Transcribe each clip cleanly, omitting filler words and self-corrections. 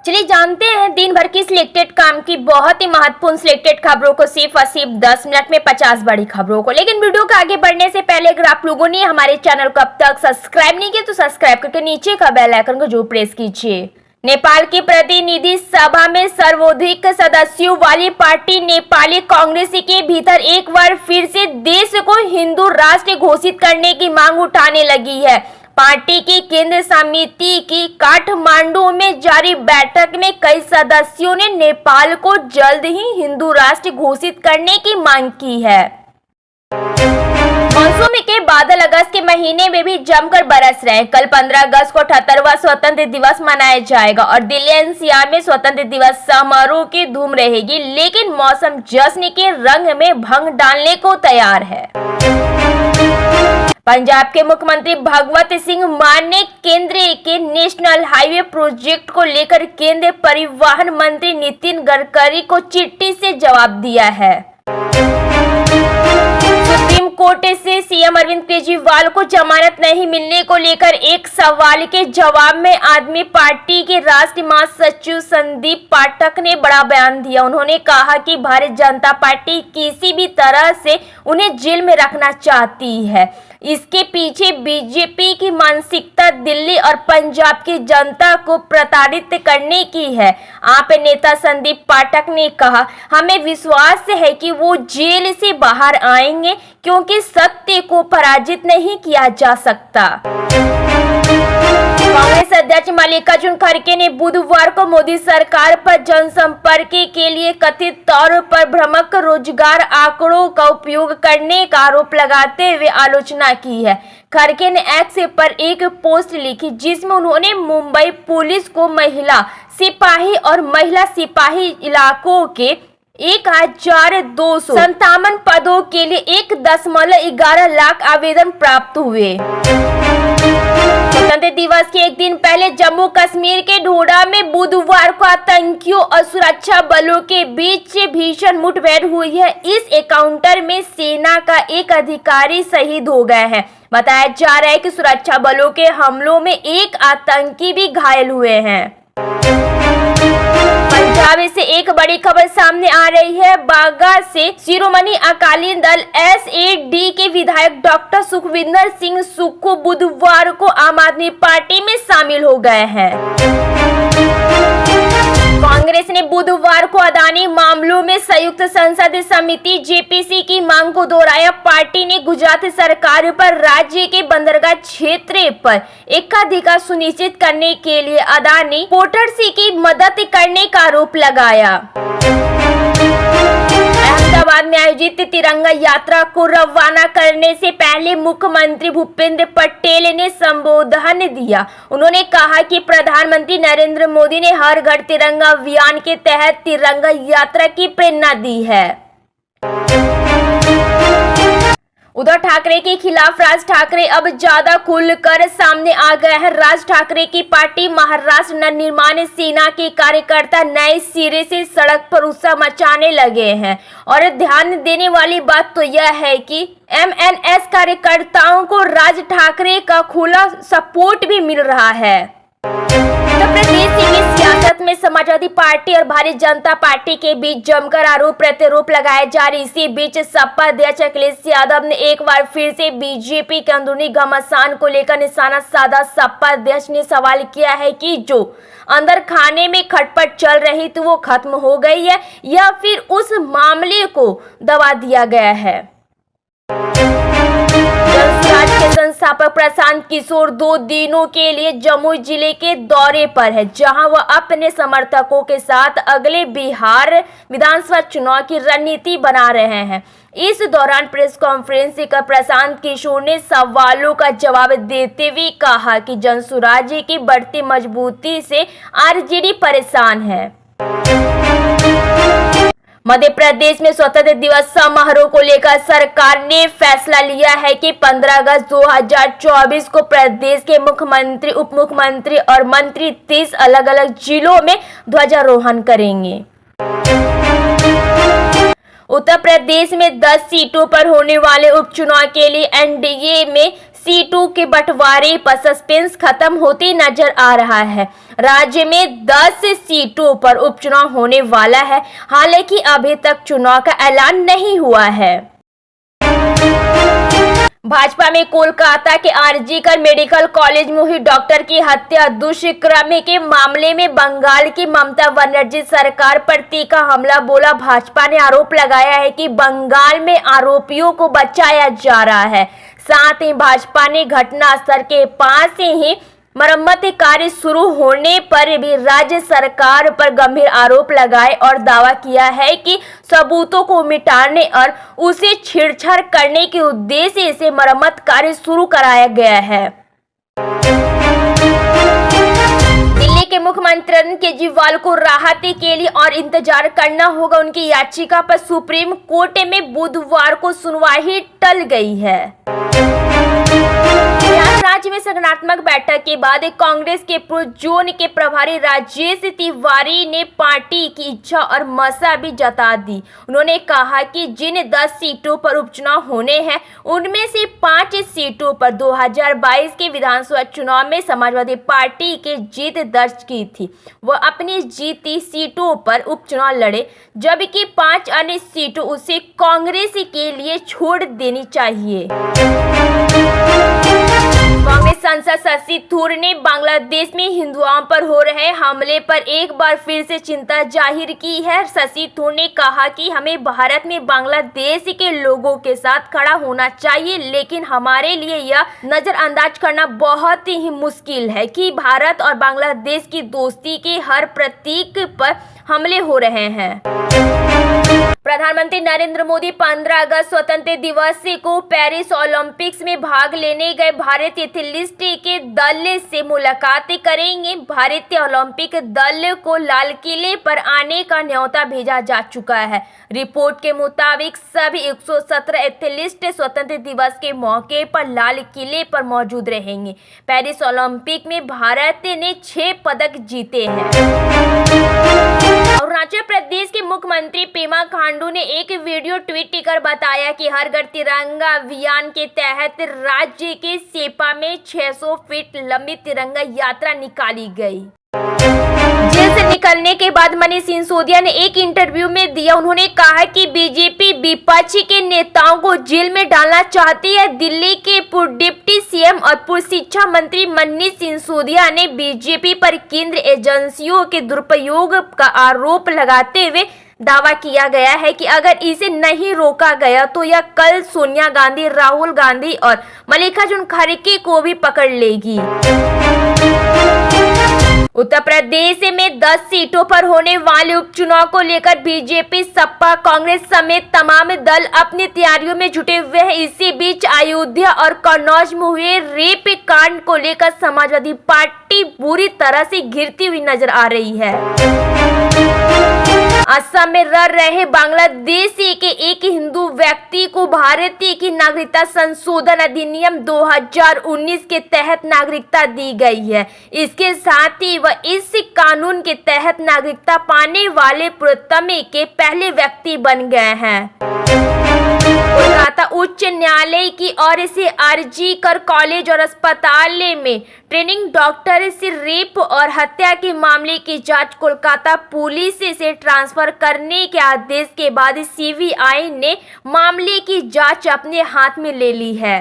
चलिए जानते हैं दिन भर की सिलेक्टेड काम की बहुत ही महत्वपूर्ण सिलेक्टेड खबरों को सिर्फ और सिर्फ 10 मिनट में 50 बड़ी खबरों को। लेकिन वीडियो को आगे बढ़ने से पहले अगर आप लोगों ने हमारे चैनल को अब तक सब्सक्राइब नहीं किया तो सब्सक्राइब करके नीचे का बेल आइकन को जरूर प्रेस कीजिए। नेपाल की प्रतिनिधि सभा में सर्वाधिक सदस्यों वाली पार्टी नेपाली कांग्रेस के भीतर एक बार फिर से देश को हिंदू राष्ट्र घोषित करने की मांग उठाने लगी है। पार्टी की केंद्र समिति की काठमांडू में जारी बैठक में कई सदस्यों ने नेपाल को जल्द ही हिंदू राष्ट्र घोषित करने की मांग की है। मानसून के बादल अगस्त के महीने में भी जमकर बरस रहे। कल 15 अगस्त को 78वां स्वतंत्र दिवस मनाया जाएगा और दिल्ली एनसीआर में स्वतंत्र दिवस समारोह की धूम रहेगी, लेकिन मौसम जश्न के रंग में भंग डालने को तैयार है। पंजाब के मुख्यमंत्री भगवत सिंह मान ने केंद्र के नेशनल हाईवे प्रोजेक्ट को लेकर केंद्रीय परिवहन मंत्री नितिन गडकरी को चिट्ठी से जवाब दिया है। सुप्रीम कोर्ट से सीएम अरविंद केजरीवाल को जमानत नहीं मिलने को लेकर एक सवाल के जवाब में आदमी पार्टी के राष्ट्रीय महासचिव संदीप पाठक ने बड़ा बयान दिया। उन्होंने कहा कि भारतीय जनता पार्टी किसी भी तरह से उन्हें जेल में रखना चाहती है। इसके पीछे बीजेपी की मानसिकता दिल्ली और पंजाब की जनता को प्रताड़ित करने की है। आप नेता संदीप पाठक ने कहा, हमें विश्वास है कि वो जेल से बाहर आएंगे क्योंकि सत्य को पराजित नहीं किया जा सकता। कांग्रेस अध्यक्ष मल्लिकार्जुन खड़गे ने बुधवार को मोदी सरकार पर जनसंपर्क के लिए कथित तौर पर भ्रामक रोजगार आंकड़ों का उपयोग करने का आरोप लगाते हुए आलोचना की है। खड़गे ने एक्स पर एक पोस्ट लिखी जिसमें उन्होंने मुंबई पुलिस को महिला सिपाही और महिला सिपाही इलाकों के 1257 पदों के लिए 1.11 लाख आवेदन प्राप्त हुए। स्वतंत्र दिवस के एक दिन पहले जम्मू कश्मीर के ढोडा में बुधवार को आतंकियों और सुरक्षा बलों के बीच भीषण मुठभेड़ हुई है। इस एनकाउंटर में सेना का एक अधिकारी शहीद हो गए हैं। बताया जा रहा है कि सुरक्षा बलों के हमलों में एक आतंकी भी घायल हुए हैं। पंजाब से एक बड़ी खबर सामने आ रही है। बागा से शिरोमणि अकाली दल एसएडी के विधायक डॉक्टर सुखविंदर सिंह सुक्खू बुधवार को आम आदमी पार्टी में शामिल हो गए हैं। कांग्रेस ने बुधवार को अदानी मामलों में संयुक्त संसदीय समिति जेपीसी की मांग को दोहराया। पार्टी ने गुजरात सरकार पर राज्य के बंदरगाह क्षेत्र पर एकाधिकार सुनिश्चित करने के लिए अदानी पोर्ट्स की मदद करने का आरोप लगाया। अहमदाबाद में आयोजित तिरंगा यात्रा को रवाना करने से पहले मुख्यमंत्री भूपेंद्र पटेल ने संबोधन दिया। उन्होंने कहा कि प्रधानमंत्री नरेंद्र मोदी ने हर घर तिरंगा अभियान के तहत तिरंगा यात्रा की प्रेरणा दी है। उद्धव ठाकरे के खिलाफ राज ठाकरे अब ज्यादा खुलकर सामने आ गए हैं। राज ठाकरे की पार्टी महाराष्ट्र नवनिर्माण सेना के कार्यकर्ता नए सिरे से सड़क पर उत्साह मचाने लगे हैं और ध्यान देने वाली बात तो यह है कि एमएनएस कार्यकर्ताओं को राज ठाकरे का खुला सपोर्ट भी मिल रहा है। उत्तर प्रदेश की सियासत में समाजवादी पार्टी और भारतीय जनता पार्टी के बीच जमकर आरोप प्रत्यारोप लगाए जा रहे। इसी बीच सपा अध्यक्ष अखिलेश यादव ने एक बार फिर से बीजेपी के अंदरूनी घमासान को लेकर निशाना साधा। सपा अध्यक्ष ने सवाल किया है कि जो अंदर खाने में खटपट चल रही थी वो खत्म हो गई है या फिर उस मामले को दबा दिया गया है। जनसुराज के संस्थापक प्रशांत किशोर 2 दिनों के लिए जमुई जिले के दौरे पर है, जहां वह अपने समर्थकों के साथ अगले बिहार विधानसभा चुनाव की रणनीति बना रहे हैं। इस दौरान प्रेस कॉन्फ्रेंस कर प्रशांत किशोर ने सवालों का जवाब देते हुए कहा कि जनसुराज की बढ़ती मजबूती से आरजेडी परेशान है। मध्य प्रदेश में स्वतंत्र दिवस समारोह को लेकर सरकार ने फैसला लिया है कि 15 अगस्त 2024 को प्रदेश के मुख्यमंत्री, उप मुख्यमंत्री और मंत्री 30 अलग अलग जिलों में ध्वजारोहण करेंगे। उत्तर प्रदेश में 10 सीटों पर होने वाले उपचुनाव के लिए एनडीए में सीटों के बंटवारे पर सस्पेंस खत्म होते नजर आ रहा है। राज्य में 10 सीटों पर उपचुनाव होने वाला है। हालांकि अभी तक चुनाव का ऐलान नहीं हुआ है। भाजपा में कोलकाता के आरजीकर मेडिकल कॉलेज में हुई डॉक्टर की हत्या दुष्कर्म के मामले में बंगाल की ममता बनर्जी सरकार पर तीखा हमला बोला। भाजपा ने आरोप लगाया है कि बंगाल में आरोपियों को बचाया जा रहा है। साथ ही भाजपा ने घटनास्थल के पास ही मरम्मत कार्य शुरू होने पर भी राज्य सरकार पर गंभीर आरोप लगाए और दावा किया है कि सबूतों को मिटाने और उसे छेड़छाड़ करने के उद्देश्य से मरम्मत कार्य शुरू कराया गया है। दिल्ली के मुख्यमंत्री अरविंद केजरीवाल को राहत के लिए और इंतजार करना होगा। उनकी याचिका पर सुप्रीम कोर्ट में बुधवार को सुनवाई टल गई है। राज्य में संगठनात्मक बैठक के बाद कांग्रेस के पूर्व जोन के प्रभारी राजेश तिवारी ने पार्टी की इच्छा और मंशा भी जता दी। उन्होंने कहा कि जिन 10 सीटों पर उपचुनाव होने हैं उनमें से 5 सीटों पर 2022 के विधानसभा चुनाव में समाजवादी पार्टी की जीत दर्ज की थी। वह अपनी जीती सीटों पर उपचुनाव लड़े, जबकि 5 अन्य सीटों उसे कांग्रेस के लिए छोड़ देनी चाहिए। कांग्रेस सांसद शशि थरूर ने बांग्लादेश में हिंदुओं पर हो रहे हमले पर एक बार फिर से चिंता जाहिर की है। शशि थरूर ने कहा कि हमें भारत में बांग्लादेश के लोगों के साथ खड़ा होना चाहिए, लेकिन हमारे लिए यह नजरअंदाज करना बहुत ही मुश्किल है कि भारत और बांग्लादेश की दोस्ती के हर प्रतीक पर हमले हो रहे हैं। प्रधानमंत्री नरेंद्र मोदी 15 अगस्त स्वतंत्रता दिवस को पेरिस ओलंपिक्स में भाग लेने गए भारतीय एथलीट के दल से मुलाकात करेंगे। भारतीय ओलंपिक दल को लाल किले पर आने का न्योता भेजा जा चुका है। रिपोर्ट के मुताबिक सभी 117 एथलीट स्वतंत्रता दिवस के मौके पर लाल किले पर मौजूद रहेंगे। पेरिस ओलंपिक में भारत ने 6 पदक जीते हैं। अरुणाचल प्रदेश के मुख्यमंत्री पेमा खांडू ने एक वीडियो ट्वीट कर बताया कि हर घर तिरंगा अभियान के तहत राज्य के सेपा में 600 फीट लंबी तिरंगा यात्रा निकाली गई। जेल से निकलने के बाद मनीष सिसोदिया ने एक इंटरव्यू में दिया। उन्होंने कहा कि बीजेपी विपक्ष के नेताओं को जेल में डालना चाहती है। दिल्ली के पूर्व डिप्टी सीएम और पूर्व शिक्षा मंत्री मनीष सिसोदिया ने बीजेपी पर केंद्रीय एजेंसियों के दुरुपयोग का आरोप लगाते हुए दावा किया गया है कि अगर इसे नहीं रोका गया तो यह कल सोनिया गांधी, राहुल गांधी और मल्लिकार्जुन खड़गे को भी पकड़ लेगी। उत्तर प्रदेश में 10 सीटों पर होने वाले उपचुनाव को लेकर बीजेपी, सपा, कांग्रेस समेत तमाम दल अपनी तैयारियों में जुटे हुए हैं। इसी बीच अयोध्या और कन्नौज में हुए रेप कांड को लेकर समाजवादी पार्टी बुरी तरह से घिरती हुई नजर आ रही है। असम में रह रहे बांग्लादेशी के एक हिंदू व्यक्ति को भारतीय की नागरिकता संशोधन अधिनियम 2019 के तहत नागरिकता दी गई है। इसके साथ ही वह इस कानून के तहत नागरिकता पाने वाले प्रथम के पहले व्यक्ति बन गए हैं। कोलकाता उच्च न्यायालय की ओर से आरजीकर कॉलेज और अस्पताल में ट्रेनिंग डॉक्टर से रेप और हत्या के मामले की जांच कोलकाता पुलिस से ट्रांसफर करने के आदेश के बाद सीबीआई ने मामले की जांच अपने हाथ में ले ली है।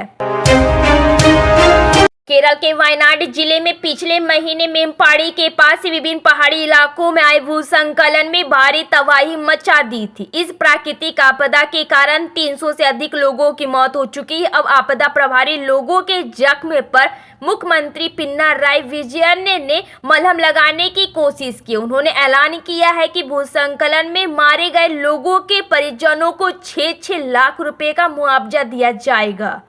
केरल के वायनाड जिले में पिछले महीने मेमपाड़ी के पास विभिन्न पहाड़ी इलाकों में आए भूस्खलन में भारी तबाही मचा दी थी। इस प्राकृतिक आपदा के कारण 300 से अधिक लोगों की मौत हो चुकी है। अब आपदा प्रभारी लोगों के जख्म पर मुख्यमंत्री पिनाराई विजयन ने मलहम लगाने की कोशिश की। उन्होंने ऐलान किया है कि भूस्खलन में मारे गए लोगों के परिजनों को 6-6 लाख रुपए का मुआवजा दिया जाएगा।